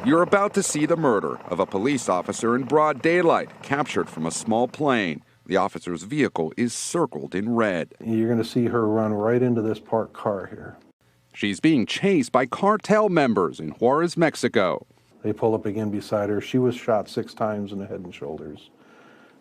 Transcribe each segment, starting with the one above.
You're about to see the murder of a police officer in broad daylight, captured from a small plane. The officer's vehicle is circled in red. You're going to see her run right into this parked car here. She's being chased by cartel members in Juarez, Mexico. They pull up again beside her. She was shot 6 times in the head and shoulders.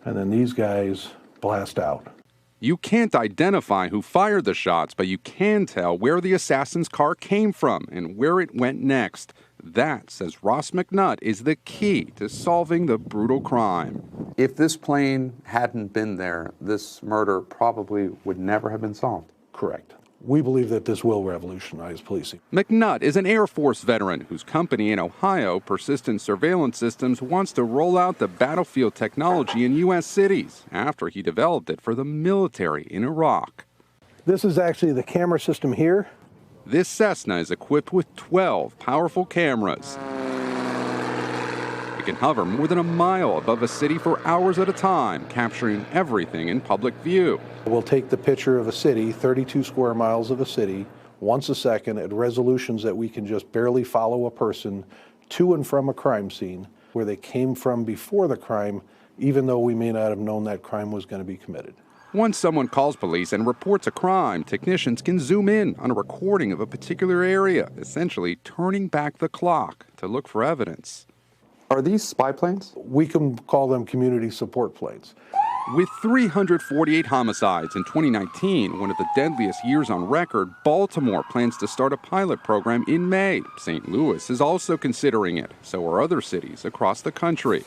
And then these guys blast out. You can't identify who fired the shots, but you can tell where the assassin's car came from and where it went next. That, says Ross McNutt, is the key to solving the brutal crime. If this plane hadn't been there, this murder probably would never have been solved. Correct. We believe that this will revolutionize policing. McNutt is an Air Force veteran whose company in Ohio, Persistent Surveillance Systems, wants to roll out the battlefield technology in U.S. cities after he developed it for the military in Iraq. This is actually the camera system here. This Cessna is equipped with 12 powerful cameras. It can hover more than a mile above a city for hours at a time, capturing everything in public view. We'll take the picture of a city, 32 square miles of a city, once a second at resolutions that we can just barely follow a person to and from a crime scene, where they came from before the crime, even though we may not have known that crime was going to be committed. Once someone calls police and reports a crime, technicians can zoom in on a recording of a particular area, essentially turning back the clock to look for evidence. Are these spy planes? We can call them community support planes. With 348 homicides in 2019, one of the deadliest years on record, Baltimore plans to start a pilot program in May. St. Louis is also considering it. So are other cities across the country.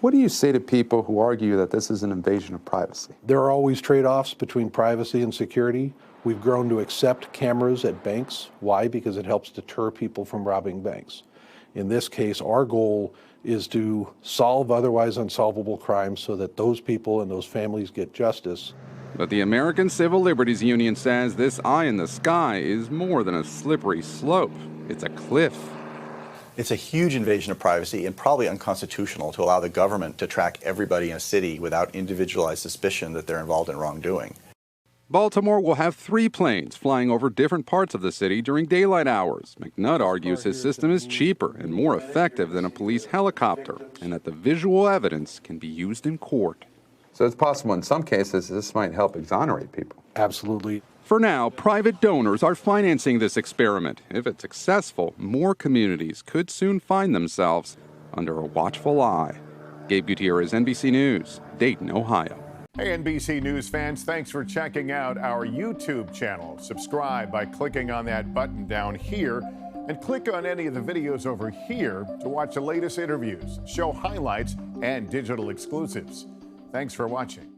What do you say to people who argue that this is an invasion of privacy? There are always trade-offs between privacy and security. We've grown to accept cameras at banks. Why? Because it helps deter people from robbing banks. In this case, our goal is to solve otherwise unsolvable crimes so that those people and those families get justice. But the American Civil Liberties Union says this eye in the sky is more than a slippery slope. It's a cliff. It's a huge invasion of privacy and probably unconstitutional to allow the government to track everybody in a city without individualized suspicion that they're involved in wrongdoing. Baltimore will have 3 planes flying over different parts of the city during daylight hours. McNutt argues his system is cheaper and more effective than a police helicopter, and that the visual evidence can be used in court. So it's possible in some cases this might help exonerate people. Absolutely. For now, private donors are financing this experiment. If it's successful, more communities could soon find themselves under a watchful eye. Gabe Gutierrez, NBC News, Dayton, Ohio. Hey, NBC News fans, thanks for checking out our YouTube channel. Subscribe by clicking on that button down here and click on any of the videos over here to watch the latest interviews, show highlights, and digital exclusives. Thanks for watching.